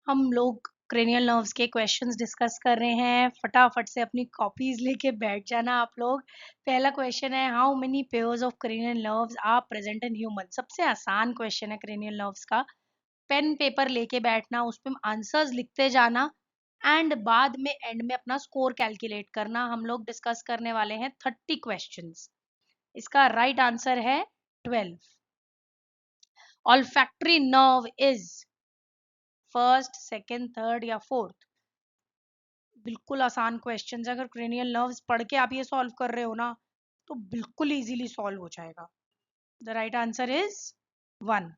हम लोग cranial nerves के क्वेश्चंस डिस्कस कर रहे हैं। फटाफट से अपनी कॉपीज लेके बैठ जाना आप लोग। पहला क्वेश्चन है, how many pairs of cranial nerves are present in human. सबसे आसान क्वेश्चन है क्रेनियल नर्व्स का। पेन पेपर लेके बैठना, उस पे आंसर्स लिखते जाना एंड बाद में एंड में अपना स्कोर कैलकुलेट करना। हम लोग डिस्कस करने वाले हैं 30 क्वेश्चंस। इसका राइट आंसर है 12। Olfactory nerve is first, second, third या फोर्थ। बिल्कुल आसान क्वेश्चन है। अगर क्रेनियल नर्व्स पढ़ के आप ये सॉल्व कर रहे हो ना तो बिल्कुल इजीली सॉल्व हो जाएगा। The right answer is 1।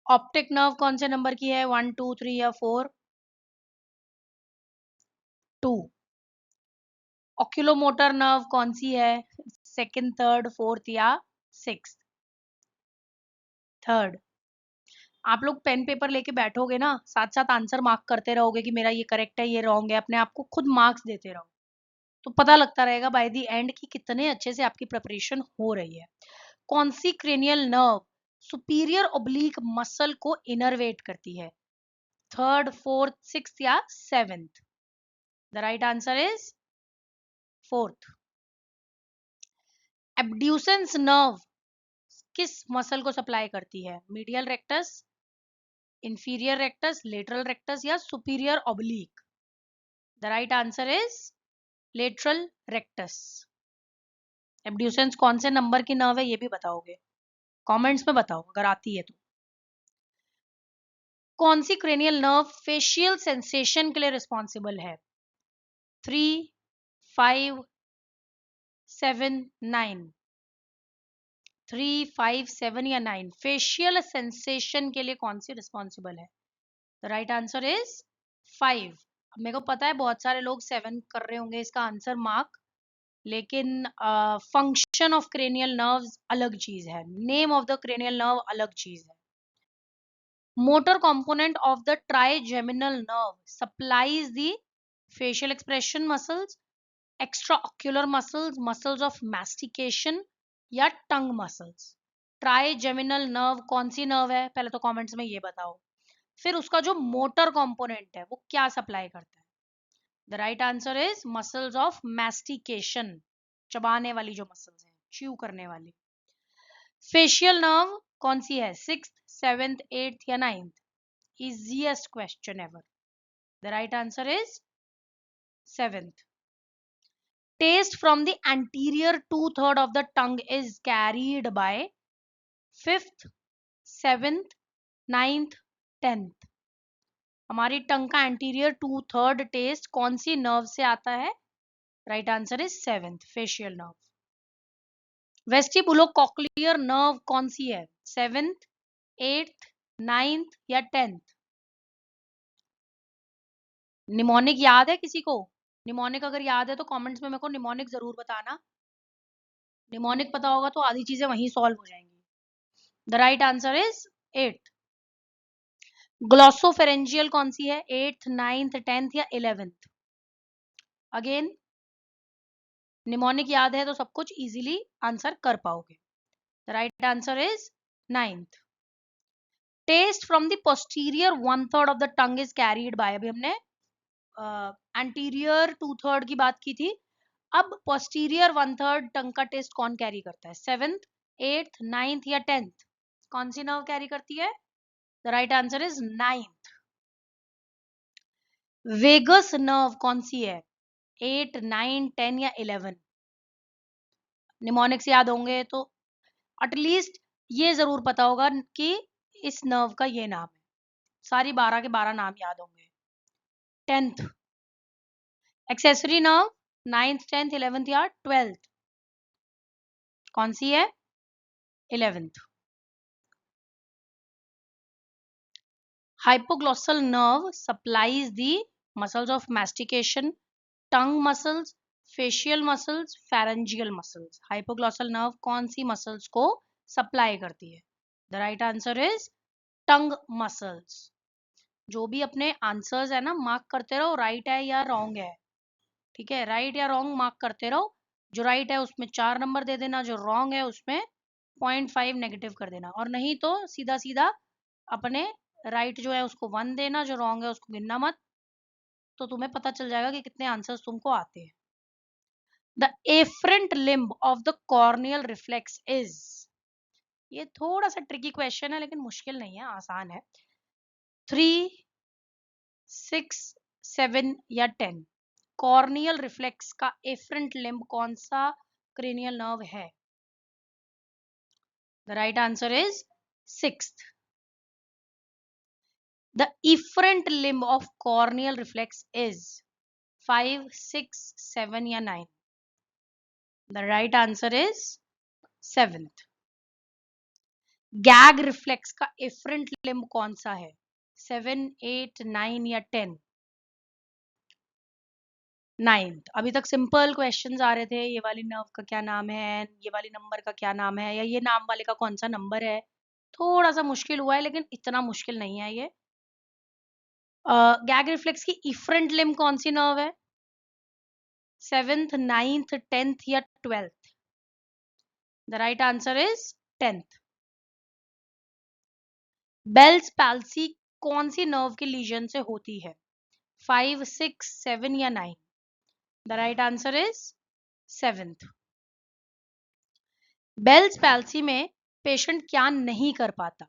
Optic nerve कौन से नंबर की है? 1, 2, 3 या 4? 2। ऑक्यूलोमोटर नर्व कौन सी है? सेकंड, थर्ड, फोर्थ या सिक्स? थर्ड। आप लोग पेन पेपर लेके बैठोगे ना, साथ साथ आंसर मार्क करते रहोगे कि मेरा ये करेक्ट है, ये रॉन्ग है, अपने आप को खुद मार्क्स देते रहो तो पता लगता रहेगा बाय द एंड कि कितने अच्छे से आपकी प्रिपरेशन हो रही है। कौन सी cranial nerve superior oblique muscle को इनरवेट करती है? थर्ड, फोर्थ, सिक्स्थ या seventh? The right answer is fourth. Abducens nerve किस मसल को सप्लाई करती है? Medial rectus, inferior rectus, lateral rectus या superior oblique? The right answer is lateral rectus. Abducens कौन से नंबर की नर्व है ये भी बताओगे, कमेंट्स में बताओ अगर आती है तो। कौन सी क्रेनियल नर्व फेशियल सेंसेशन के लिए रिस्पॉन्सिबल है? 3, 5, 7, 9? 3, 5, 7 या 9? फेशियल सेंसेशन के लिए कौन सी रिस्पॉन्सिबल है? The right answer is 5। अब मेरे को पता है बहुत सारे लोग 7 कर रहे होंगे इसका आंसर मार्क, लेकिन फंक्शन ऑफ क्रेनियल नर्व्स अलग चीज है, name of the cranial nerve अलग चीज है। Motor component of the trigeminal nerve supplies the facial expression muscles, extraocular muscles, muscles of mastication या tongue muscles। ट्राइजेमिनल नर्व कौन सी nerve है पहले तो कमेंट्स में ये बताओ। फिर उसका जो मोटर कंपोनेंट है वो क्या सप्लाई करता है? The right answer is muscles of mastication, चबाने वाली जो मसल्स हैं, च्यू करने वाली। फेशियल नर्व कौन सी है? सिक्स्थ, सेवेंथ, एट्थ या ninth? Easiest question ever. The right answer is 7th. Taste from the anterior 2/3 of the tongue is carried by 5th, 7th, 9th, 10th? हमारी टंग का एंटीरियर 2/3 टेस्ट कौन सी nerve से आता है? Right answer is 7th, facial nerve. Vestibulocochlear nerve कौन सी है? 7th, 8th, 9th या 10th? निमोनिक याद है किसी को? निमोनिक अगर याद है तो कमेंट्स में मेरे को निमोनिक जरूर बताना। निमोनिक पता होगा तो आधी चीजें वहीं सॉल्व हो जाएंगी। The right answer is 8th। Glossopharyngeal कौन सी है? 8th, 9th, 10th या 11th? अगेन निमोनिक याद है तो सब कुछ इजीली आंसर कर पाओगे। The right answer is 9th। Taste from the posterior 1/3 of the tongue is carried by, अभी हमने एंटीरियर 2/3 की बात की थी, अब पोस्टीरियर 1/3 टंग का टेस्ट कौन कैरी करता है? 7th, 8th, 9th या 10th? कौन सी नर्व कैरी करती है? The right answer is 9th। Vagus nerve कौन सी है? 8, 9, 10 या 11? निमोनिक्स याद होंगे तो एटलीस्ट ये जरूर पता होगा कि इस नर्व का ये नाम है। सारी 12 के 12 नाम याद होंगे। 10th। Accessory nerve 9th, 10th, 11th या 12th? कौन सी है? 11th। Hypoglossal nerve supplies the muscles of mastication, tongue muscles, facial muscles, pharyngeal muscles। Hypoglossal nerve कौन सी muscles को सप्लाई करती है? The right answer is tongue muscles। जो भी अपने आंसर्स है ना मार्क करते रहो, राइट है या रॉन्ग है, ठीक है? राइट या रॉन्ग मार्क करते रहो। जो राइट है उसमें 4 नंबर दे देना, जो रॉन्ग है उसमें 0.5 नेगेटिव कर देना, और नहीं तो सीधा सीधा अपने राइट जो है उसको 1 देना, जो रॉन्ग है उसको गिनना मत, तो तुम्हें पता चल जाएगा कि कितने आंसर्स तुमको आते हैं। The afferent limb of the corneal reflex is, ये थोड़ा सा ट्रिकी क्वेश्चन है लेकिन मुश्किल नहीं है, आसान है। 3, 6, 7 या 10, कॉर्नियल रिफ्लेक्स का एफरेंट लिम्ब कौन सा क्रेनियल नर्व है? The right answer is 6th. The efferent limb of corneal reflex is 5, 6, 7 या 9. The right answer is 7th. Gag reflex का एफरेंट लिम्ब कौन सा है? 7, 8, 9 या 10? 9th. अभी तक सिंपल क्वेश्चंस आ रहे थे, ये वाली नर्व का क्या नाम है, ये वाली नंबर का क्या नाम है, या ये नाम वाले का कौन सा नंबर है। थोड़ा सा मुश्किल हुआ है लेकिन इतना मुश्किल नहीं है ये। गैग रिफ्लेक्स की इफरेंट लिम्ब कौन सी नर्व है? 7th, 9th, 10th या 12th? The right answer is 10th. Bell's palsy कौन सी नर्व के लीजन से होती है? 5, 6, 7 या 9? The right answer is 7th. Bell's palsy में पेशेंट क्या नहीं कर पाता?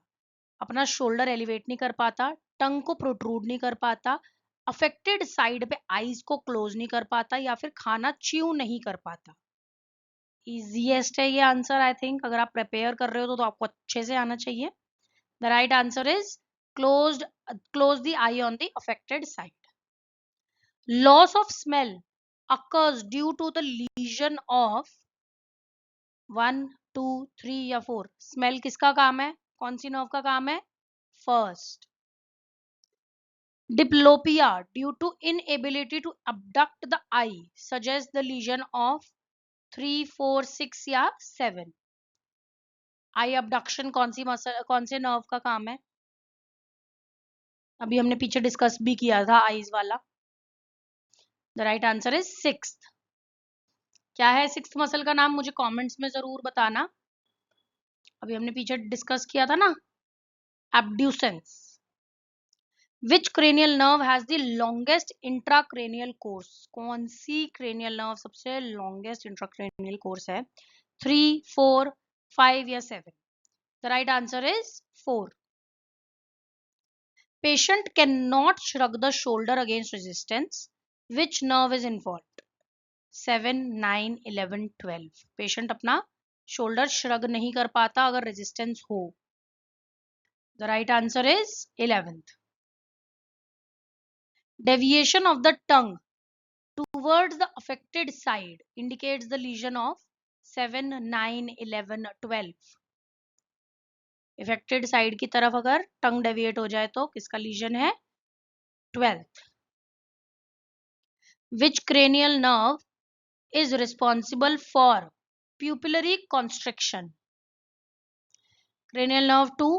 अपना शोल्डर एलिवेट नहीं कर पाता, टंग को प्रोट्रूड नहीं कर पाता, अफेक्टेड साइड पे आईज को क्लोज नहीं कर पाता, या फिर खाना च्यू नहीं कर पाता। इजीएस्ट है ये आंसर, आई थिंक अगर आप प्रिपेयर कर रहे हो तो आपको अच्छे से आना चाहिए। The right answer is close the I on the affected side. Loss of smell occurs due to the lesion of 1, 2, 3 या 4? स्मेल किसका काम है, कौन सी नर्व का काम है? First. Diplopia due to inability to abduct the eye suggests the lesion of 3, 4, 6 या 7? आई abduction कौन से नर्व का काम है? अभी हमने पीछे डिस्कस भी किया था आईज वाला. The right answer is 6th. क्या है 6th मसल का नाम, मुझे कमेंट्स में जरूर बताना. अभी हमने पीछे डिस्कस किया था ना, abducens. Which cranial nerve has the longest intracranial course? कौन सी क्रेनियल नर्व सबसे लॉन्गेस्ट इंट्राक्रेनियल कोर्स है? 3, 4, 5 या 7? The right answer is 4. Patient cannot shrug the shoulder against resistance. Which nerve is involved? 7, 9, 11, 12? Patient अपना shoulder shrug नहीं कर पाता अगर resistance हो. The right answer is 11th. Deviation of the tongue towards the affected side indicates the lesion of 7, 9, 11, 12. Affected side की तरफ अगर tongue deviate हो जाए तो किसका lesion है? 12th. Which cranial nerve is responsible for pupillary constriction? Cranial nerve 2,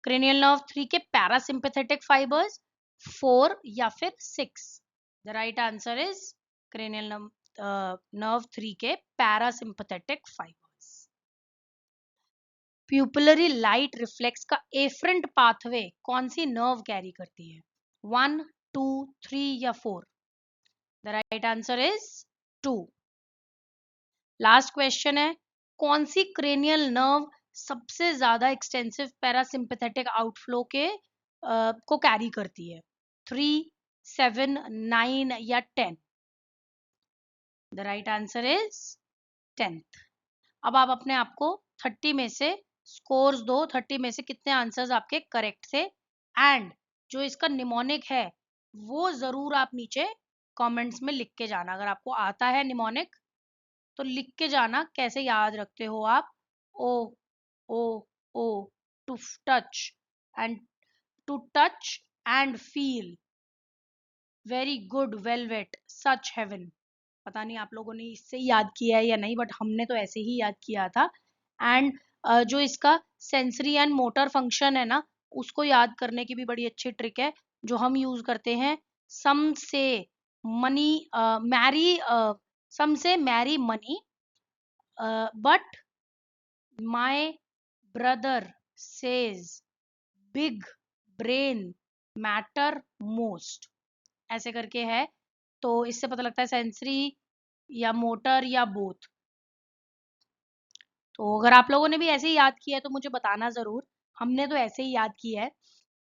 cranial nerve 3 के parasympathetic fibers, 4 या फिर 6? The right answer is cranial nerve 3 के parasympathetic fibers. Pupillary light reflex का efferent pathway कौन सी nerve कैरी करती है? 1, 2, 3 या 4? The right answer is 2. Last question है, कौन सी क्रेनियल नर्व सबसे ज्यादा एक्सटेंसिव पैरासिम्पैथेटिक आउटफ्लो के को कैरी करती है? 3, 7, 9 या 10? The right answer is 10th. अब आप अपने आप को 30 में से स्कोर्स दो, 30 में से कितने आंसर्स आपके करेक्ट थे, एंड जो इसका निमोनिक है वो जरूर आप नीचे कमेंट्स में लिख के जाना. अगर आपको आता है निमोनिक तो लिख के जाना, कैसे याद रखते हो आप? Oh oh oh to touch and feel very good velvet such heaven. पता नहीं आप लोगों ने इससे याद किया है या नहीं, बट हमने तो ऐसे ही याद किया था. एंड जो इसका सेंसरी एंड मोटर फंक्शन है ना, उसको याद करने की भी बड़ी अच्छी ट्रिक है जो हम यूज करते हैं. सम से money marry some say marry money, but my brother says big brain, matter most, ऐसे करके है। तो इससे पता लगता है सेंसरी या मोटर या बोथ। तो अगर आप लोगों ने भी ऐसे ही याद किया है तो मुझे बताना ज़रूर। हमने तो ऐसे ही याद किया है।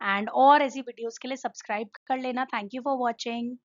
एंड और ऐसी वीडियोस के लिए सब्सक्राइब कर लेना। Thank you for watching.